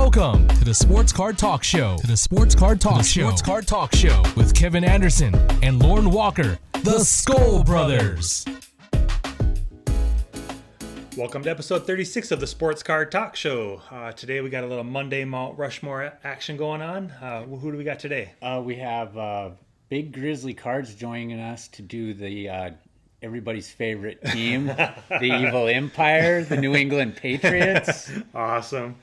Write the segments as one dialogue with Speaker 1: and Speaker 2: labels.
Speaker 1: Welcome to the Sports Card Talk Show. Sports Card Talk Show with Kevin Anderson and Lauren Walker, the Skol Brothers.
Speaker 2: Welcome to episode 36 of the Sports Card Talk Show. Today we got a little Monday Mount Rushmore action going on. Who do we got today?
Speaker 3: We have Big Grizzly Cards joining us to do the everybody's favorite team, the Evil Empire, the New England Patriots.
Speaker 2: Awesome.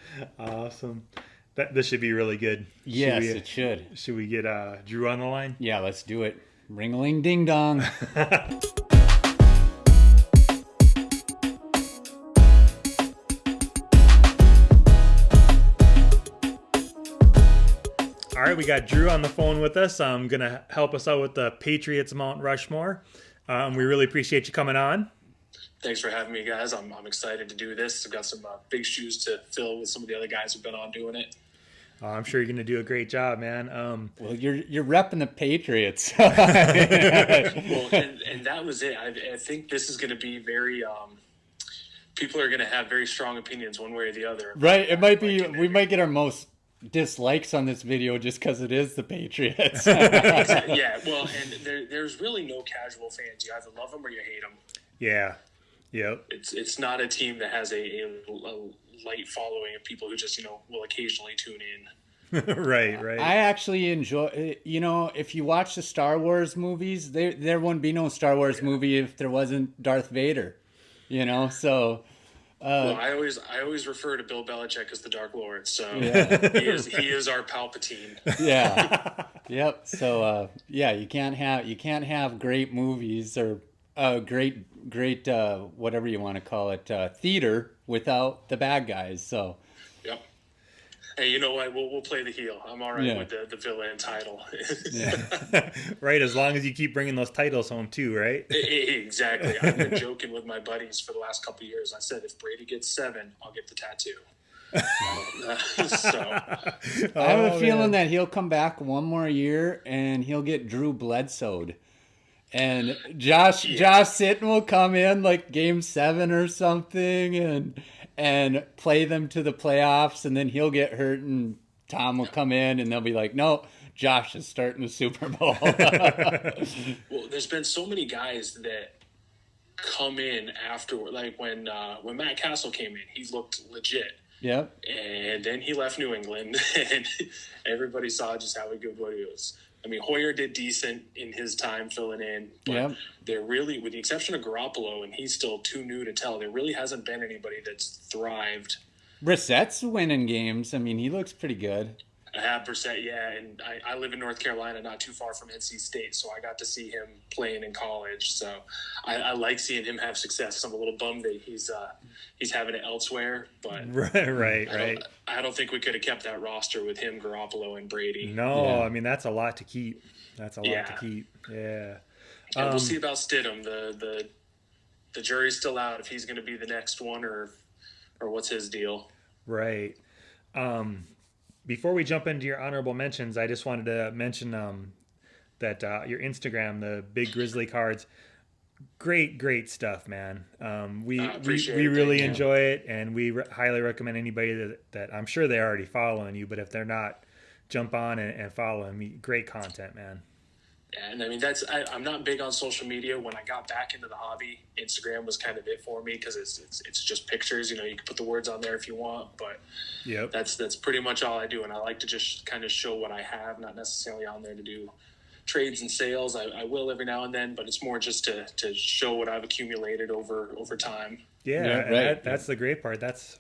Speaker 2: This should be really good.
Speaker 3: Yes, it should.
Speaker 2: Should we get Drew on the line?
Speaker 3: Yeah, let's do it. Ring-a-ling-ding-dong.
Speaker 2: All right, we got Drew on the phone with us. Going to help us out with the Patriots Mount Rushmore. We really appreciate you coming on.
Speaker 4: Thanks for having me, guys. I'm excited to do this. I've got some big shoes to fill with some of the other guys who've been on doing it.
Speaker 2: I'm sure you're going to do a great job, man.
Speaker 3: Well, you're repping the Patriots.
Speaker 4: Well, and that was it. I think this is going to be very people are going to have very strong opinions one way or the other.
Speaker 3: Right. It might be. We might get our most dislikes on this video just because it is the Patriots.
Speaker 4: Yeah. Well, and there's really no casual fans. You either love them or you hate them.
Speaker 2: Yeah. Yep.
Speaker 4: It's not a team that has a light following of people who just will occasionally tune in.
Speaker 2: Right.
Speaker 3: I actually enjoy, if you watch the Star Wars movies, there wouldn't be no Star Wars movie if there wasn't Darth Vader, so.
Speaker 4: Well, I always refer to Bill Belichick as the Dark Lord, so
Speaker 3: yeah.
Speaker 4: he is our Palpatine.
Speaker 3: Yeah. Yep. So you can't have great movies or great whatever you want to call it, theater without the bad guys. So.
Speaker 4: Yep. Hey, you know what? We'll play the heel. I'm all right with the villain title.
Speaker 2: Yeah. Right, as long as you keep bringing those titles home too, right?
Speaker 4: Exactly. I've been joking with my buddies for the last couple of years. I said, if Brady gets 7, I'll get the tattoo.
Speaker 3: I have a feeling that he'll come back one more year and he'll get Drew Bledsoe'd. And Josh Sitton will come in like game 7 or something and play them to the playoffs, and then he'll get hurt and Tom will come in and they'll be like, no, Josh is starting the Super Bowl.
Speaker 4: Well, there's been so many guys that come in afterward. Like when Matt Castle came in, he looked legit.
Speaker 3: Yep.
Speaker 4: And then he left New England and everybody saw just how good what he was. I mean, Hoyer did decent in his time filling in, but there really, with the exception of Garoppolo, and he's still too new to tell, there really hasn't been anybody that's thrived.
Speaker 3: Brissett's winning games. I mean, he looks pretty good.
Speaker 4: I have Brissett, yeah, and I live in North Carolina, not too far from NC State, so I got to see him playing in college. So I like seeing him have success. I'm a little bummed that he's having it elsewhere, but
Speaker 2: right.
Speaker 4: I don't think we could have kept that roster with him, Garoppolo, and Brady.
Speaker 2: No, I mean that's a lot to keep. Yeah.
Speaker 4: And we'll see about Stidham. The jury's still out if he's going to be the next one or what's his deal.
Speaker 2: Right. Before we jump into your honorable mentions, I just wanted to mention that your Instagram, the Big Grizzly Cards, great stuff, man. We really enjoy it, and we highly recommend anybody that I'm sure they're already following you, but if they're not, jump on and follow him. Great content, man.
Speaker 4: And I mean, I'm not big on social media. When I got back into the hobby, Instagram was kind of it for me because it's just pictures. You can put the words on there if you want, but that's pretty much all I do. And I like to just kind of show what I have, not necessarily on there to do trades and sales. I will every now and then, but it's more just to show what I've accumulated over time.
Speaker 2: Yeah, that's the great part. That's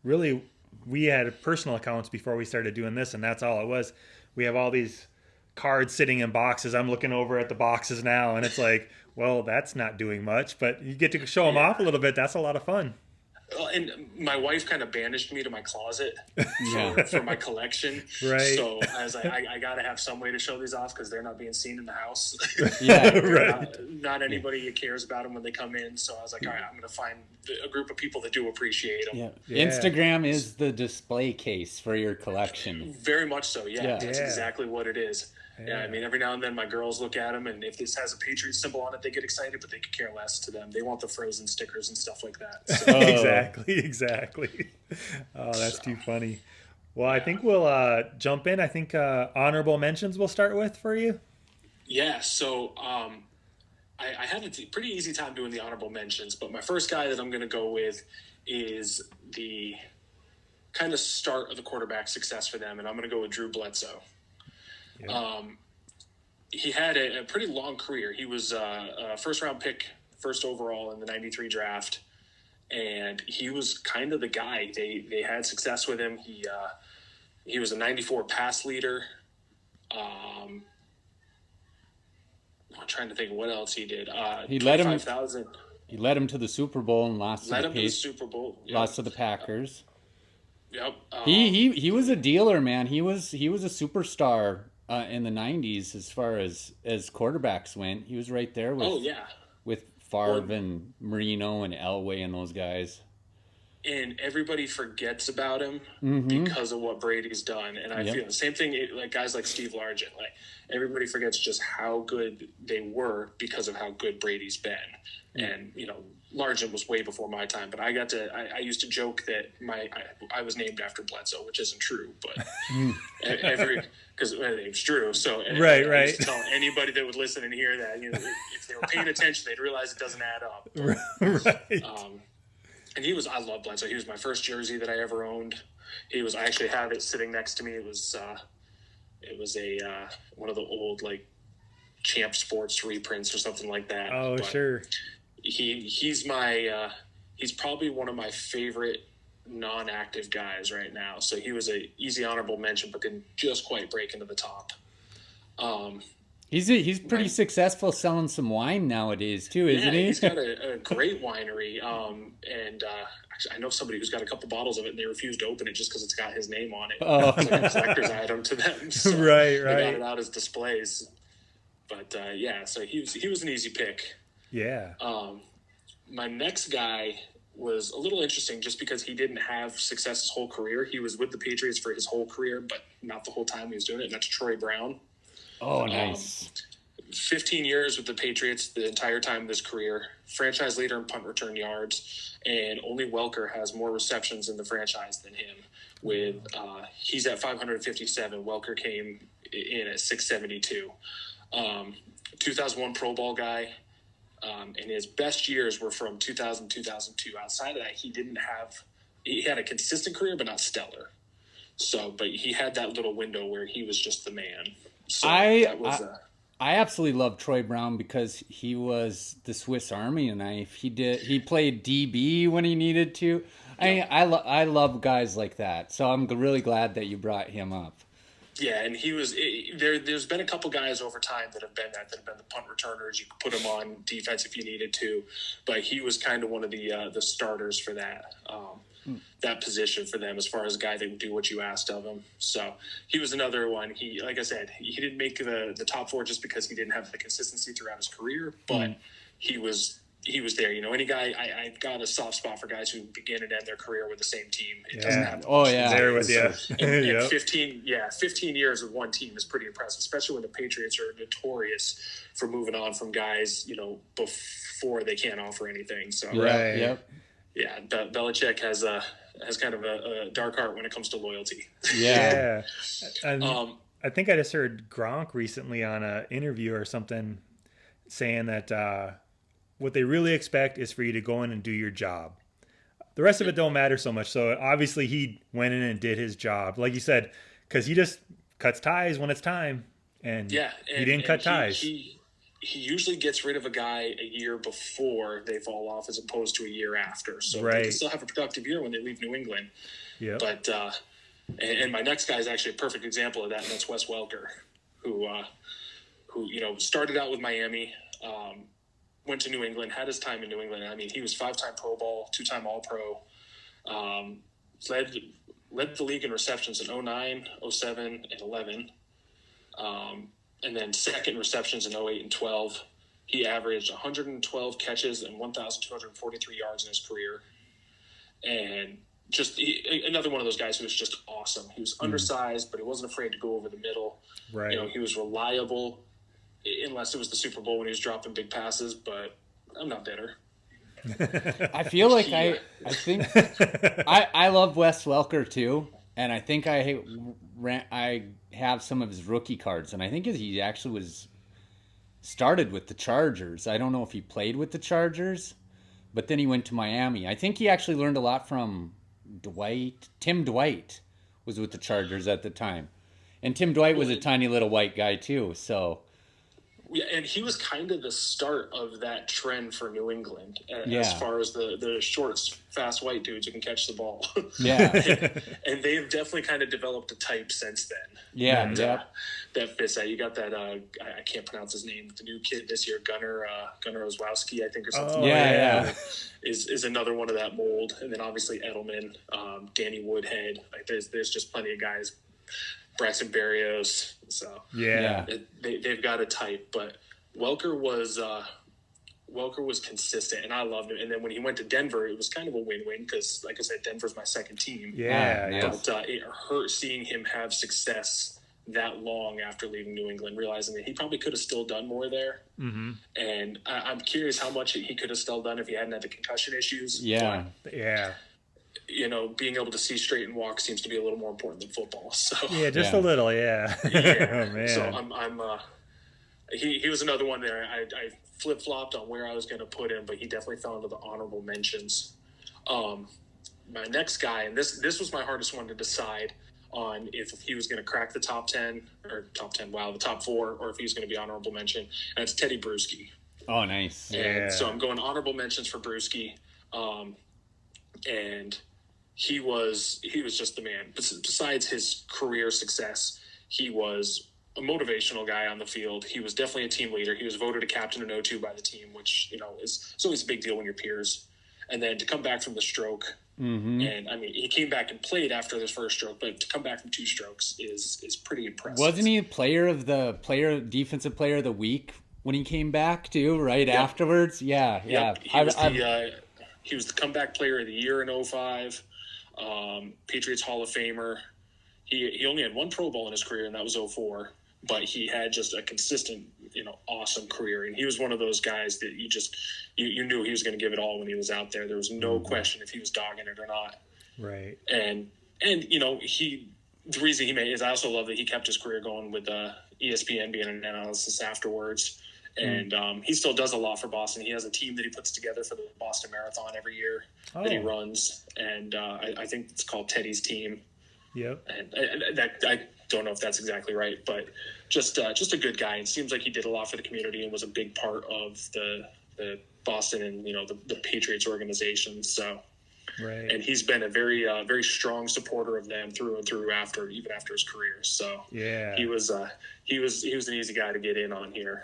Speaker 2: really, we had personal accounts before we started doing this, and that's all it was. We have all these cards sitting in boxes. I'm looking over at the boxes now, and it's like, well, that's not doing much, but you get to show them off a little bit. That's a lot of fun.
Speaker 4: And my wife kind of banished me to my closet for my collection.
Speaker 2: Right.
Speaker 4: So I was like, I got to have some way to show these off because they're not being seen in the house.
Speaker 2: Right.
Speaker 4: Not anybody cares about them when they come in. So I was like, all right, I'm going to find a group of people that do appreciate them.
Speaker 3: Yeah. Instagram is the display case for your collection.
Speaker 4: Very much so. Yeah. That's exactly what it is. Yeah, I mean, every now and then my girls look at them, and if this has a Patriots symbol on it, they get excited, but they could care less to them. They want the Frozen stickers and stuff like that. So.
Speaker 2: Exactly. Oh, that's too funny. Well, I think we'll jump in. I think honorable mentions we'll start with for you.
Speaker 4: Yeah, so I had a pretty easy time doing the honorable mentions, but my first guy that I'm going to go with is the kind of start of the quarterback success for them, and I'm going to go with Drew Bledsoe. Yep. He had a pretty long career. He was a first-round pick, first overall in the 93 draft, and he was kind of the guy. They had success with him. He was a 94 pass leader. I'm trying to think of what else he did.
Speaker 3: He led him to the Super Bowl and lost to the
Speaker 4: Super Bowl. Yep.
Speaker 3: Lost to the Packers.
Speaker 4: Yep.
Speaker 3: He was a dealer, man. He was a superstar in the 90s as far as quarterbacks went. He was right there with Favre and Marino and Elway and those guys.
Speaker 4: And everybody forgets about him because of what Brady's done. And I feel the same thing, like guys like Steve Largent. Like, everybody forgets just how good they were because of how good Brady's been. And, Largent was way before my time, but I used to joke that I was named after Bledsoe, which isn't true, but because my name's Drew. So
Speaker 2: right.
Speaker 4: I used to tell anybody that would listen and hear that, if they were paying attention, they'd realize it doesn't add up. But,
Speaker 2: right.
Speaker 4: And I love Bledsoe. He was my first jersey that I ever owned. I actually have it sitting next to me. It was one of the old like Champ Sports reprints or something like that.
Speaker 2: Oh, but sure.
Speaker 4: He's probably one of my favorite non-active guys right now. So he was a easy honorable mention, but didn't just quite break into the top.
Speaker 3: He's pretty successful selling some wine nowadays too, isn't he?
Speaker 4: He's got a great winery. Actually, I know somebody who's got a couple bottles of it, and they refuse to open it just because it's got his name on it.
Speaker 3: Oh.
Speaker 4: It's like a collector's item to them. So
Speaker 2: right.
Speaker 4: They got it out as displays. But so he was an easy pick.
Speaker 2: Yeah.
Speaker 4: My next guy was a little interesting just because he didn't have success his whole career. He was with the Patriots for his whole career, but not the whole time he was doing it. And that's Troy Brown.
Speaker 3: Oh, nice.
Speaker 4: 15 years with the Patriots, the entire time of his career, franchise leader in punt return yards, and only Welker has more receptions in the franchise than him. He's at 557. Welker came in at 672. 2001 Pro Bowl guy, and his best years were from 2000, 2002. Outside of that, he had a consistent career, but not stellar. But he had that little window where he was just the man. So
Speaker 3: I absolutely love Troy Brown because he was the Swiss Army knife. He played DB when he needed to. Yeah. I love guys like that. So I'm really glad that you brought him up.
Speaker 4: Yeah, and he was there's been a couple guys over time that have been the punt returners. You could put him on defense if you needed to, but he was kind of one of the starters for that position for them as far as a guy that would do what you asked of him. So he was another one. He, like I said, he didn't make the top four just because he didn't have the consistency throughout his career, but he was there. Any guy, I've got a soft spot for guys who begin and end their career with the same team. It doesn't happen.
Speaker 3: Oh yeah.
Speaker 2: There with you.
Speaker 4: And yep. 15 years with one team is pretty impressive, especially when the Patriots are notorious for moving on from guys, before they can't offer anything. So
Speaker 2: right.
Speaker 3: Yep.
Speaker 4: Yeah, Belichick has kind of a dark heart when it comes to loyalty.
Speaker 2: Yeah. And I think I just heard Gronk recently on an interview or something saying that what they really expect is for you to go in and do your job. The rest of it don't matter so much. So obviously he went in and did his job, like you said, because he just cuts ties when it's time. And he didn't cut ties.
Speaker 4: He usually gets rid of a guy a year before they fall off as opposed to a year after. So
Speaker 2: right.
Speaker 4: They can still have a productive year when they leave New England.
Speaker 2: Yeah.
Speaker 4: But and my next guy is actually a perfect example of that, and that's Wes Welker, who started out with Miami, went to New England, had his time in New England. I mean, he was 5-time Pro Bowl, 2-time All-Pro, led the league in receptions in 09, 07, and 11. And then second receptions in 08 and 12. He averaged 112 catches and 1,243 yards in his career. And just another one of those guys who was just awesome. He was undersized, but he wasn't afraid to go over the middle.
Speaker 2: Right.
Speaker 4: He was reliable, unless it was the Super Bowl when he was dropping big passes, but I'm not bitter.
Speaker 3: I feel like I think I love Wes Welker too. And I think I have some of his rookie cards, and I think he actually was started with the Chargers. I don't know if he played with the Chargers, but then he went to Miami. I think he actually learned a lot from Tim Dwight was with the Chargers at the time. And Tim Dwight was a tiny little white guy too, so...
Speaker 4: Yeah, and he was kind of the start of that trend for New England as far as the short, fast white dudes who can catch the ball.
Speaker 3: Yeah.
Speaker 4: and they've definitely kind of developed a type since then.
Speaker 3: Yeah,
Speaker 4: that fits that. You got that, I can't pronounce his name, the new kid this year, Gunnar Oswowski, I think, or something. Is another one of that mold. And then obviously Edelman, Danny Woodhead. Like there's just plenty of guys. Braxton Berrios, so they've got a type. But Welker was consistent, and I loved him. And then when he went to Denver, it was kind of a win-win because, like I said, Denver's my second team. But it hurt seeing him have success that long after leaving New England, realizing that he probably could have still done more there. Mm-hmm. And I'm curious how much he could have still done if he hadn't had the concussion issues. You know, being able to see straight and walk seems to be a little more important than football. So
Speaker 2: a little, yeah.
Speaker 4: Oh, man. So I'm he was another one there. I flip flopped on where I was going to put him, but he definitely fell into the honorable mentions. My next guy, and this was my hardest one to decide on if he was going to crack the top 10 or the top 4, or if he was going to be honorable mention, and it's Teddy Bruschi.
Speaker 3: Oh, nice.
Speaker 4: And so I'm going honorable mentions for Bruschi. And he was just the man. Besides his career success, he was a motivational guy on the field. He was definitely a team leader. He was voted a captain in 2002 by the team, which, you know, is always a big deal when you're peers. And then to come back from the stroke, and I mean, he came back and played after his first stroke, but to come back from 2 strokes is pretty impressive.
Speaker 3: Wasn't he defensive player of the week when he came back too? Right afterwards,
Speaker 4: Yep. He was the comeback player of the year in 2005, Patriots Hall of Famer. He only had 1 Pro Bowl in his career, and that was 2004. But he had just a consistent, awesome career. And he was one of those guys that you knew he was going to give it all when he was out there. There was no question if he was dogging it or not.
Speaker 2: Right.
Speaker 4: And the reason he made is I also love that he kept his career going with ESPN being an analyst afterwards. And he still does a lot for Boston. He has a team that he puts together for the Boston Marathon every year that he runs. And I think it's called Teddy's Team.
Speaker 2: Yep.
Speaker 4: And that I don't know if that's exactly right, but just a good guy. It seems like he did a lot for the community and was a big part of the Boston and the Patriots organization. So,
Speaker 2: right.
Speaker 4: And he's been a very very strong supporter of them through and through even after his career. So he was an easy guy to get in on here.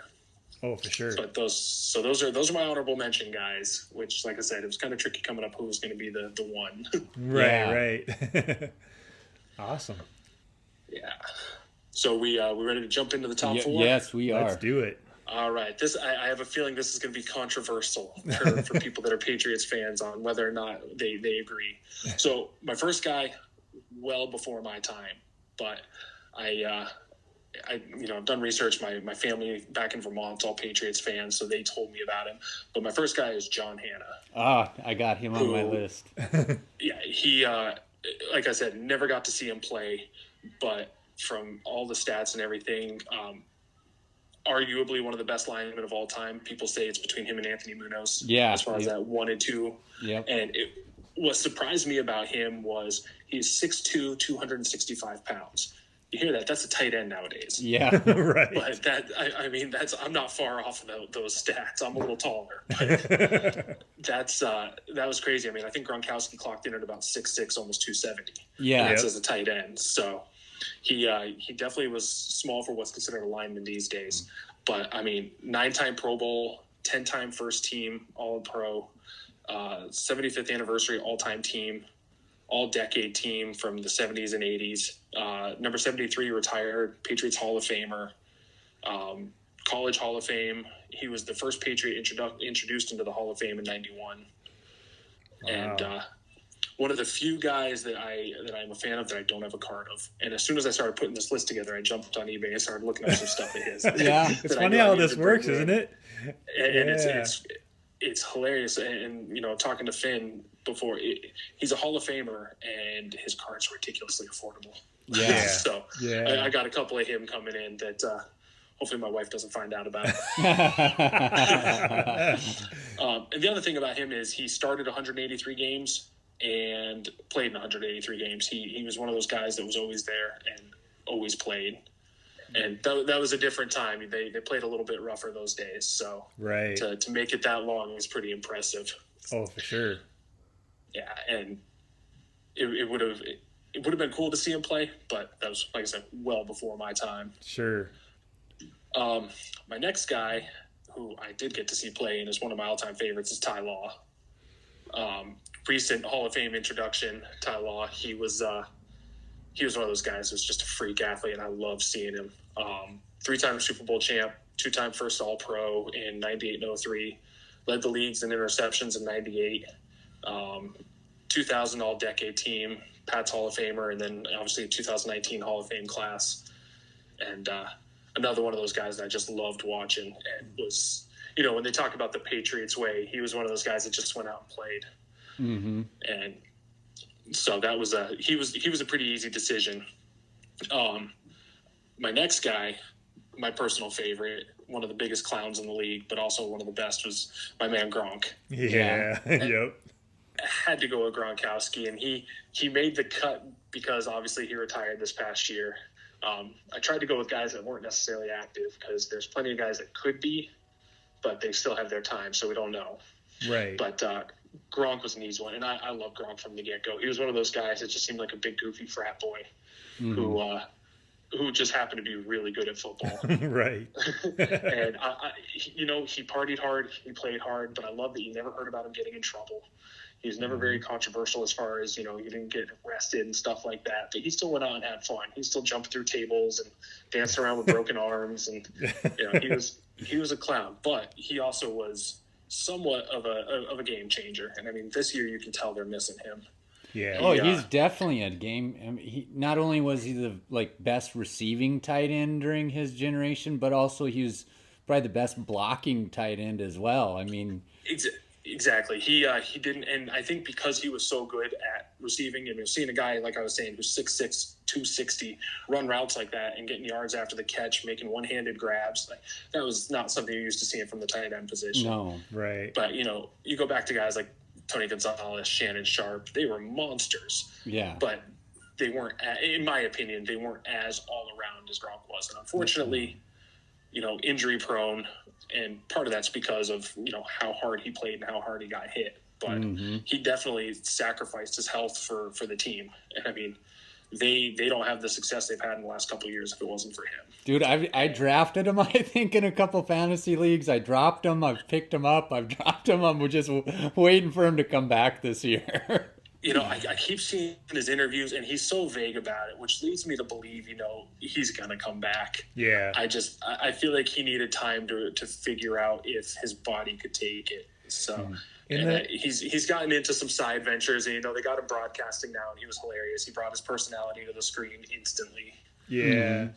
Speaker 2: Oh, for sure.
Speaker 4: But those are my honorable mention guys. Which, like I said, it was kind of tricky coming up who was going to be the one.
Speaker 2: Right. Awesome.
Speaker 4: Yeah. So we ready to jump into the top 4?
Speaker 3: Yes, we are.
Speaker 2: Let's do it.
Speaker 4: All right. I have a feeling this is going to be controversial for people that are Patriots fans on whether or not they agree. So my first guy, well before my time, but I've done research. My family back in Vermont's all Patriots fans, so they told me about him. But my first guy is John Hanna.
Speaker 3: I got him on my list.
Speaker 4: Yeah, he, like I said, never got to see him play, but from all the stats and everything, arguably one of the best linemen of all time. People say it's between him and Anthony Munoz.
Speaker 3: Yeah,
Speaker 4: as far as that 1 and 2.
Speaker 3: Yep.
Speaker 4: And what surprised me about him was he's 6'2", 265 pounds. You hear that? That's a tight end nowadays.
Speaker 3: Yeah,
Speaker 2: right.
Speaker 4: But I'm not far off of those stats. I'm a little taller. But that was crazy. I mean, I think Gronkowski clocked in at about 6'6", almost 270.
Speaker 3: Yeah,
Speaker 4: that's as a tight end. So he definitely was small for what's considered a lineman these days. But I mean, 9-time Pro Bowl, 10-time first team All-Pro, 75th anniversary all-time team. All-decade team from the 70s and 80s. Number 73, retired, Patriots Hall of Famer, College Hall of Fame. He was the first Patriot introduced into the Hall of Fame in 91. Wow. And one of the few guys that I'm a fan of that I don't have a card of. And as soon as I started putting this list together, I jumped on eBay and started looking at some stuff of his.
Speaker 2: Yeah, it's funny how this works, isn't it?
Speaker 4: And it's hilarious. And talking to Finn before, he's a Hall of Famer, and his card's ridiculously affordable.
Speaker 3: Yeah.
Speaker 4: So I got a couple of him coming in that hopefully my wife doesn't find out about. And the other thing about him is he started 183 games and played in 183 games. He was one of those guys that was always there and always played. And that was a different time. They played a little bit rougher those days. So to make it that long was pretty impressive.
Speaker 2: Oh, for sure.
Speaker 4: Yeah, and it would have been cool to see him play, but that was, like I said, well before my time.
Speaker 2: Sure.
Speaker 4: My next guy, who I did get to see play and is one of my all-time favorites, is Ty Law. Recent Hall of Fame introduction, Ty Law. He was one of those guys who's just a freak athlete, and I love seeing him. 3-time Super Bowl champ, 2-time first All-Pro in 98 and 03, led the leagues in interceptions in 98, 2000 All-Decade team, Pat's Hall of Famer, and then obviously 2019 Hall of Fame class. And another one of those guys that I just loved watching, and was, when they talk about the Patriots way, he was one of those guys that just went out and played.
Speaker 3: Mm-hmm.
Speaker 4: And so that was he was a pretty easy decision. My next guy, my personal favorite, one of the biggest clowns in the league, but also one of the best, was my man Gronk.
Speaker 2: Yeah. Yep.
Speaker 4: Had to go with Gronkowski, and he made the cut because obviously he retired this past year. I tried to go with guys that weren't necessarily active because there's plenty of guys that could be, but they still have their time, so we don't know.
Speaker 2: Right.
Speaker 4: But Gronk was an easy one, and I love Gronk from the get-go. He was one of those guys that just seemed like a big, goofy frat boy who just happened to be really good at football.
Speaker 2: Right.
Speaker 4: And, he partied hard, he played hard, but I love that you never heard about him getting in trouble. He was never very controversial as far as, he didn't get arrested and stuff like that. But he still went out and had fun. He still jumped through tables and danced around with broken arms. And, he was a clown. But he also was somewhat of a game changer. And, I mean, this year you can tell they're missing him.
Speaker 2: Yeah.
Speaker 3: He's definitely a game. I mean, he not only was he the best receiving tight end during his generation, but also he was probably the best blocking tight end as well. I mean,
Speaker 4: exactly. He didn't, and I think because he was so good at receiving, and seeing a guy like I was saying who's 6'6", 260 run routes like that and getting yards after the catch, making one-handed grabs, that was not something you're used to seeing from the tight end position.
Speaker 3: No,
Speaker 2: right.
Speaker 4: But you go back to guys like Tony Gonzalez, Shannon Sharp, they were monsters.
Speaker 3: Yeah.
Speaker 4: But they weren't, in my opinion, they weren't as all around as Gronk was. And unfortunately, injury prone, and part of that's because of, how hard he played and how hard he got hit. But he definitely sacrificed his health for the team. And I mean, they don't have the success they've had in the last couple of years if it wasn't for him.
Speaker 3: Dude, I drafted him, I think, in a couple fantasy leagues. I dropped him. I've picked him up. I've dropped him. I'm just waiting for him to come back this year.
Speaker 4: I keep seeing his interviews, and he's so vague about it, which leads me to believe, he's going to come back.
Speaker 2: Yeah.
Speaker 4: I feel like he needed time to figure out if his body could take it. So he's gotten into some side ventures, and, they got him broadcasting now, and he was hilarious. He brought his personality to the screen instantly.
Speaker 2: Yeah.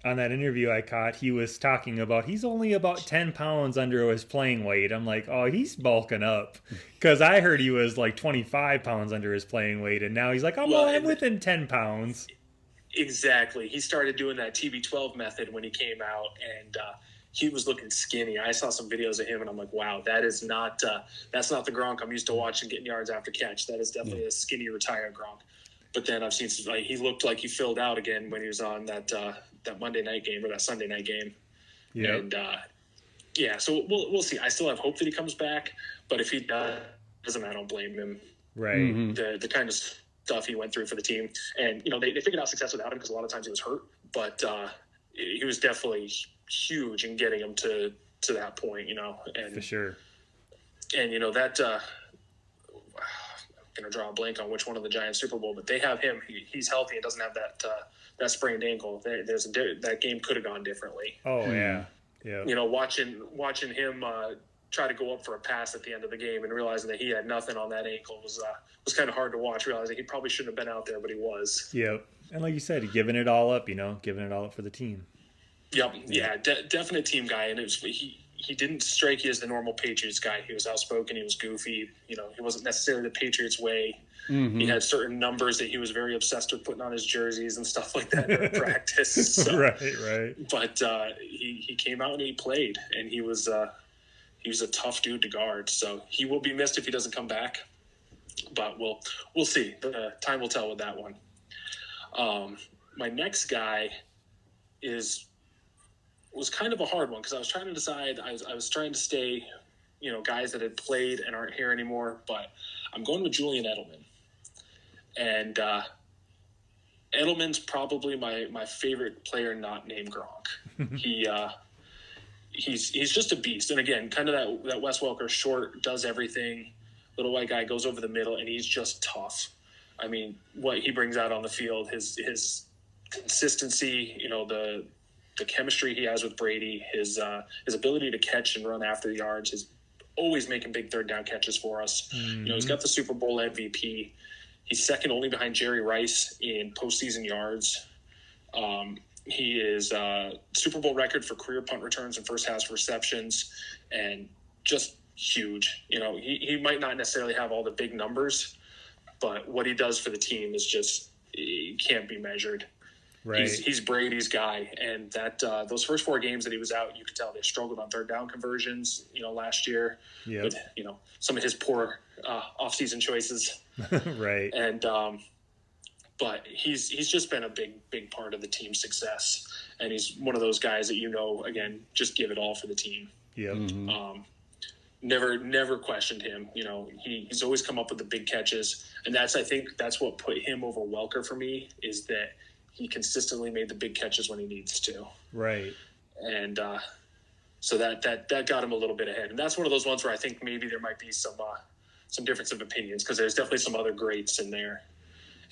Speaker 2: On that interview I caught, he was talking about he's only about 10 pounds under his playing weight. I'm like, oh, he's bulking up. Because I heard he was 25 pounds under his playing weight, and now he's like, I'm within 10 pounds.
Speaker 4: Exactly. He started doing that TB12 method when he came out, and he was looking skinny. I saw some videos of him, and I'm like, wow, that's not the Gronk I'm used to watching getting yards after catch. That is definitely a skinny, retired Gronk. But then I've seen he looked like he filled out again when he was on that Monday night game or that Sunday night game.
Speaker 2: Yeah.
Speaker 4: And so we'll see. I still have hope that he comes back, but if he doesn't, I don't blame him.
Speaker 2: Right.
Speaker 3: Mm-hmm.
Speaker 4: The kind of stuff he went through for the team, and they figured out success without him because a lot of times he was hurt, but he was definitely huge in getting him to that point. And
Speaker 2: for sure.
Speaker 4: And that. Going to draw a blank on which one of the Giants Super Bowl, but they have him. He's healthy and doesn't have that sprained ankle. That game could have gone differently.
Speaker 2: Oh yeah.
Speaker 4: Watching him try to go up for a pass at the end of the game and realizing that he had nothing on that ankle was kind of hard to watch. Realizing he probably shouldn't have been out there, but he was.
Speaker 2: Yep. And like you said, giving it all up. Giving it all up for the team.
Speaker 4: Yep. Yeah. Definite team guy, and it was he didn't strike you as the normal Patriots guy. He was outspoken. He was goofy. He wasn't necessarily the Patriots way. Mm-hmm. He had certain numbers that he was very obsessed with putting on his jerseys and stuff like that during practice. So,
Speaker 2: right.
Speaker 4: But he came out and he played, and he was a tough dude to guard. So he will be missed if he doesn't come back. But we'll see. Time will tell with that one. My next guy was kind of a hard one because I was trying to decide. I was trying to stay, guys that had played and aren't here anymore. But I'm going with Julian Edelman, and Edelman's probably my favorite player not named Gronk. He's just a beast, and again, kind of that Wes Welker short, does everything, little white guy, goes over the middle, and he's just tough. I mean, what he brings out on the field, his consistency, the chemistry he has with Brady, his ability to catch and run after the yards, his always making big third down catches for us. Mm-hmm. He's got the Super Bowl MVP. He's second only behind Jerry Rice in postseason yards. He is Super Bowl record for career punt returns and first half receptions, and just huge. He might not necessarily have all the big numbers, but what he does for the team is just, he can't be measured. Right. He's Brady's guy, and that those first 4 games that he was out, you could tell they struggled on third down conversions. Last year, with some of his poor offseason choices.
Speaker 2: Right.
Speaker 4: And but he's just been a big part of the team's success, and he's one of those guys that again, just give it all for the team.
Speaker 2: Yeah. Mm-hmm.
Speaker 4: Never questioned him. He's always come up with the big catches, and I think that's what put him over Welker for me, is that he consistently made the big catches when he needs to.
Speaker 2: Right.
Speaker 4: And so that got him a little bit ahead. And that's one of those ones where I think maybe there might be some difference of opinions, because there's definitely some other greats in there.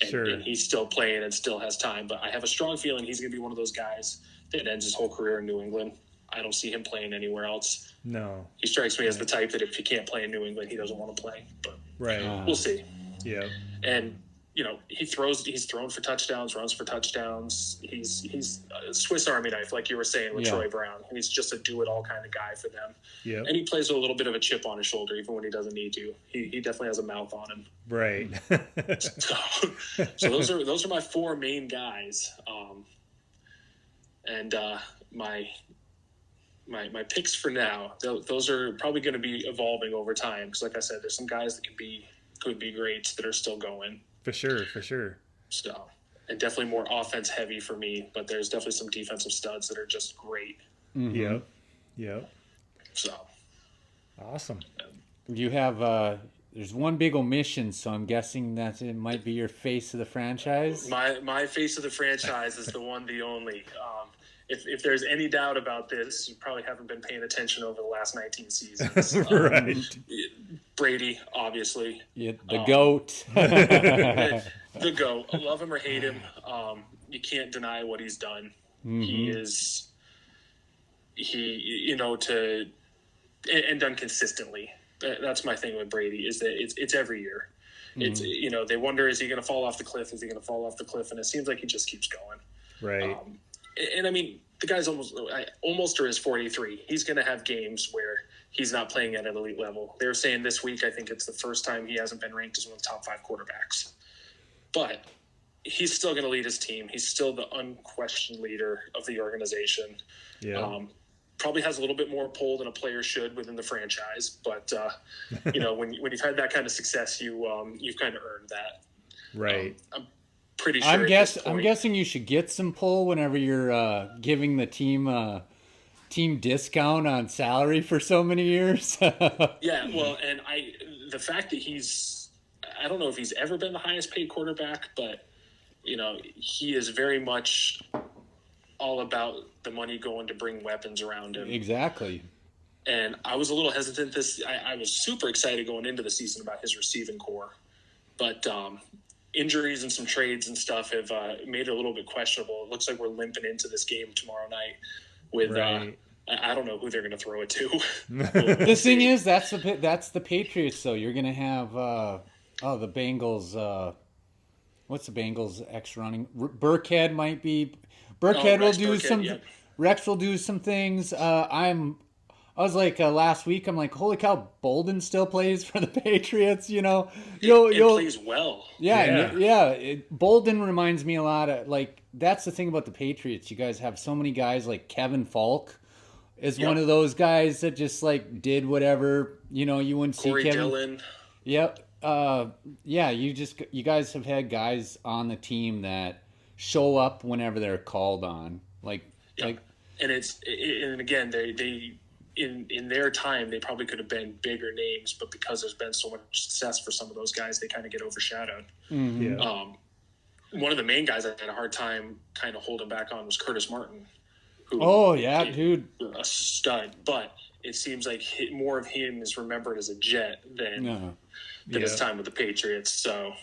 Speaker 4: And he's still playing and still has time. But I have a strong feeling he's going to be one of those guys that ends his whole career in New England. I don't see him playing anywhere else.
Speaker 2: No.
Speaker 4: He strikes me as the type that if he can't play in New England, he doesn't want to play. But we'll see.
Speaker 2: Yeah.
Speaker 4: And he's thrown for touchdowns, runs for touchdowns. He's a Swiss Army knife, like you were saying with Troy Brown. He's just a do-it-all kind of guy for them. Yeah. And he plays with a little bit of a chip on his shoulder, even when he doesn't need to. He definitely has a mouth on him.
Speaker 2: Right.
Speaker 4: So those are my 4 main guys. And my picks for now, those are probably going to be evolving over time. Because like I said, there's some guys that could be greats that are still going.
Speaker 2: For sure.
Speaker 4: So, and definitely more offense heavy for me, but there's definitely some defensive studs that are just great.
Speaker 2: Mm-hmm. Yep.
Speaker 4: So,
Speaker 2: awesome.
Speaker 3: You have there's one big omission, so I'm guessing that it might be your face of the franchise.
Speaker 4: My face of the franchise is the one, the only. If there's any doubt about this, you probably haven't been paying attention over the last 19 seasons.
Speaker 2: Right.
Speaker 4: Brady, obviously.
Speaker 3: Yeah, the GOAT.
Speaker 4: The GOAT. Love him or hate him. You can't deny what he's done. Mm-hmm. And done consistently. That's my thing with Brady, is that it's every year. Mm-hmm. It's, they wonder, is he going to fall off the cliff? Is he going to fall off the cliff? And it seems like he just keeps going.
Speaker 2: Right.
Speaker 4: And I mean, the guy's almost or is 43. He's going to have games where he's not playing at an elite level. They were saying this week, I think it's the first time he hasn't been ranked as one of the top 5 quarterbacks. But he's still going to lead his team. He's still the unquestioned leader of the organization. Yeah. Probably has a little bit more pull than a player should within the franchise. But, when you've had that kind of success, you've kind of earned that.
Speaker 2: Right.
Speaker 4: I'm pretty sure.
Speaker 3: I'm guessing you should get some pull whenever you're giving the team discount on salary for so many years.
Speaker 4: Yeah, well, and the fact that I don't know if he's ever been the highest paid quarterback, but he is very much all about the money going to bring weapons around him.
Speaker 3: Exactly.
Speaker 4: And I was a little hesitant. I was super excited going into the season about his receiving core, but injuries and some trades and stuff have made it a little bit questionable. It looks like we're limping into this game tomorrow night with I don't know who they're going to throw it to.
Speaker 3: The thing is, that's the Patriots, though. You're going to have the Bengals. What's the Bengals ex running? Burkhead might be. Burkhead will do some. Yep. Rex will do some things. I'm I was like last week. I'm like, holy cow, Bolden still plays for the Patriots. You know,
Speaker 4: It plays well.
Speaker 3: Yeah. Bolden reminds me a lot of like that's the thing about the Patriots. You guys have so many guys like Kevin Falk is one of those guys that just like did whatever. You know, you wouldn't
Speaker 4: Corey
Speaker 3: see Kevin.
Speaker 4: Dillon.
Speaker 3: Yep. You guys have had guys on the team that show up whenever they're called on.
Speaker 4: And again, they in their time, they probably could have been bigger names, but because there's been so much success for some of those guys, they kind of get overshadowed.
Speaker 3: Mm-hmm.
Speaker 2: Yeah.
Speaker 4: One of the main guys I had a hard time kind of holding back on was Curtis Martin.
Speaker 3: Dude.
Speaker 4: A stud, but it seems like more of him is remembered as a Jet than his time with the Patriots. So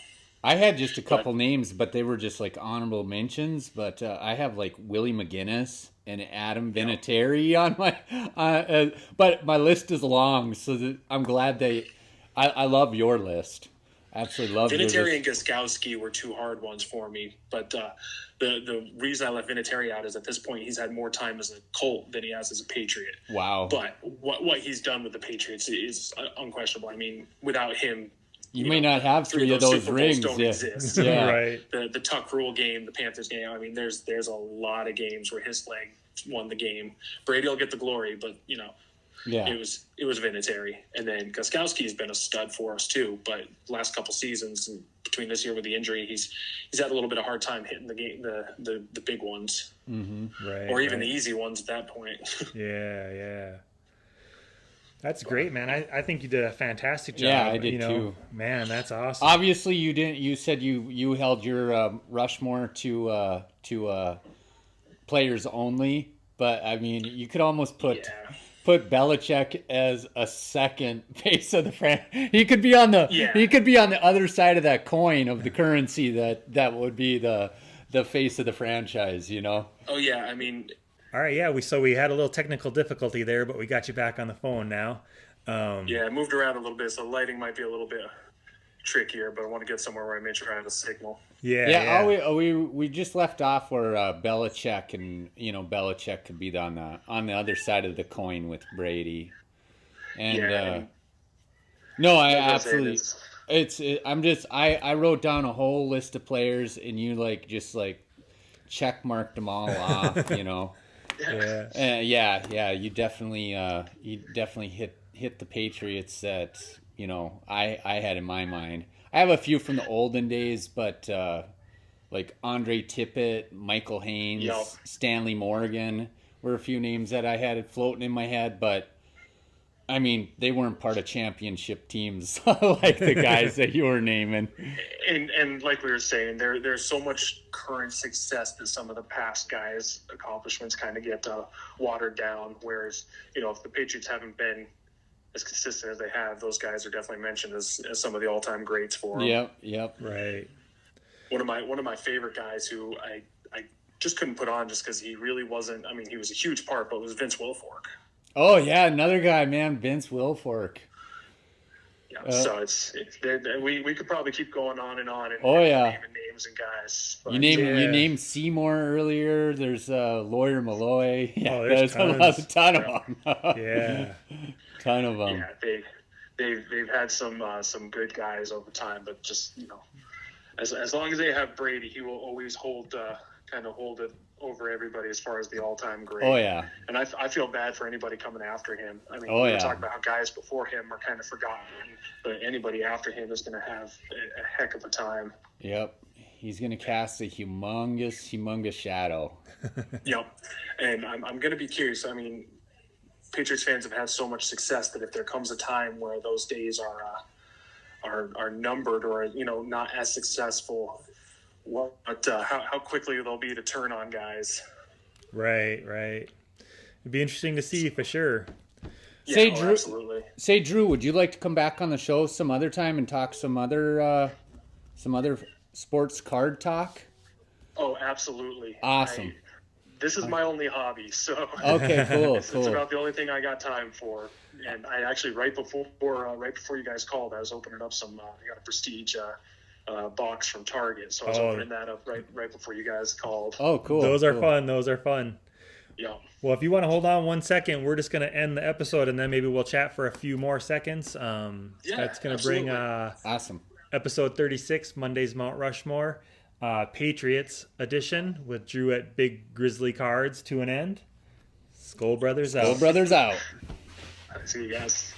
Speaker 3: I had just a couple names, but they were just like honorable mentions. But I have like Willie McGinnis and Adam Vinatieri on my. But my list is long, so I'm glad I love your list. Absolutely love
Speaker 4: Vinatieri and Gronkowski were two hard ones for me, but the reason I left Vinatieri out is at this point he's had more time as a Colt than he has as a Patriot.
Speaker 3: Wow!
Speaker 4: But what he's done with the Patriots is unquestionable. I mean, without him,
Speaker 3: you may not have three of those rings.
Speaker 4: Don't exist.
Speaker 3: Yeah,
Speaker 2: right.
Speaker 4: The Tuck Rule game, the Panthers game. I mean, there's a lot of games where his leg won the game. Brady will get the glory, but it was Vinatieri, and then Gronkowski has been a stud for us too. But last couple seasons, and between this year with the injury, he's had a little bit of hard time hitting the game, the big ones,
Speaker 2: right,
Speaker 4: or even the easy ones at that point.
Speaker 2: Yeah. That's great, man. I think you did a fantastic job.
Speaker 3: Yeah, I did too.
Speaker 2: Man, that's awesome.
Speaker 3: Obviously, you didn't. You said you held your Rushmore to players only, but I mean, you could almost put Belichick as a second face of the franchise. He could be on the other side of that coin of the currency that would be the face of the franchise. You know?
Speaker 4: Oh yeah, I mean.
Speaker 2: All right, yeah. We had a little technical difficulty there, but we got you back on the phone now.
Speaker 4: I moved around a little bit, so lighting might be a little bit trickier, but I want to get somewhere where I make sure I have a signal.
Speaker 3: Yeah. We just left off where Belichick and Belichick could be on the other side of the coin with Brady, and I absolutely. I wrote down a whole list of players, and you just check marked them all off, you know. You definitely hit the Patriots that I had in my mind. I have a few from the olden days, but like Andre Tippett, Michael Haynes, Stanley Morgan were a few names that I had floating in my head, but I mean, they weren't part of championship teams like the guys that you were naming.
Speaker 4: And like we were saying, there's so much current success that some of the past guys' accomplishments kind of get watered down. Whereas, if the Patriots haven't been as consistent as they have, those guys are definitely mentioned as some of the all-time greats for them.
Speaker 3: Yep.
Speaker 2: Right.
Speaker 4: One of my favorite guys who I just couldn't put on just because he really wasn't. I mean, he was a huge part, but was Vince Wilfork.
Speaker 3: Oh yeah, another guy, man, Vince Wilfork.
Speaker 4: Yeah, so we could probably keep going on and on and naming names and guys. But
Speaker 3: you named Seymour earlier. There's Lawyer Malloy. Yeah, there's a ton of them.
Speaker 2: Yeah,
Speaker 3: ton of them.
Speaker 4: Yeah, they've had some good guys over time, but just as long as they have Brady, he will always hold it over everybody as far as the all-time great.
Speaker 3: Oh, yeah.
Speaker 4: And I feel bad for anybody coming after him. I mean, we were talking about how guys before him are kind of forgotten, but anybody after him is going to have a heck of a time.
Speaker 3: Yep. He's going to cast a humongous shadow.
Speaker 4: Yep. And I'm going to be curious. I mean, Patriots fans have had so much success that if there comes a time where those days are numbered or, not as successful, how quickly they'll be to turn on guys.
Speaker 2: Right. It'd be interesting to see for sure.
Speaker 4: Absolutely.
Speaker 3: Say, Drew, would you like to come back on the show some other time and talk some other sports card talk?
Speaker 4: Oh, absolutely.
Speaker 3: Awesome.
Speaker 4: This is my only hobby, so
Speaker 3: okay, cool.
Speaker 4: It's about the only thing I got time for. And I actually right before you guys called, I was opening up some. I got a Prestige box from Target, so I was opening that up right before you guys called.
Speaker 3: Oh, cool.
Speaker 2: Those are fun.
Speaker 4: Yeah.
Speaker 2: Well, if you want to hold on 1 second, we're just going to end the episode, and then maybe we'll chat for a few more seconds. That's going to bring
Speaker 3: awesome
Speaker 2: episode 36, Monday's Mount Rushmore, Patriots edition with Drew at Big Grizzly Cards to an end. Skol Brothers out.
Speaker 3: Skol Brothers out.
Speaker 4: See you guys.